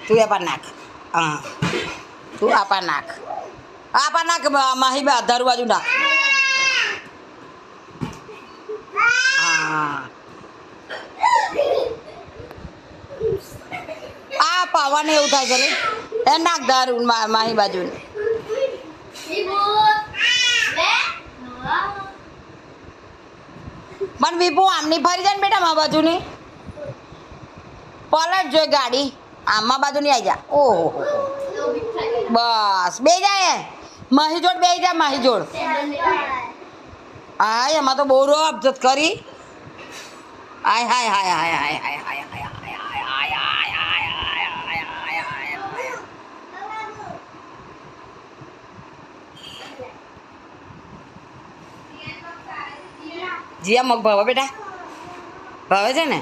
તું એ પર નાખ હા તું આ પર નાખ માહી બા ધારું બાજુ નાખ હા આ પાવાને એવું થાય છે રે એ નાખ ધારું માહી બાજુ પણ વિભુ આમની ફરી જાય ને બેટા મા બાજુની પલટ જોઈ ગાડી આમાં બાજુ નહીં આવી જા ઓહો બસ બે જાય માહી જોડ બે જા માહી જોડ હા એમાં તો બહુ રોબ કરી હાય હાય હાય હાય હાય હાય હાય હાય જીયા મગ ભાવે બેટા ભાવે છે ને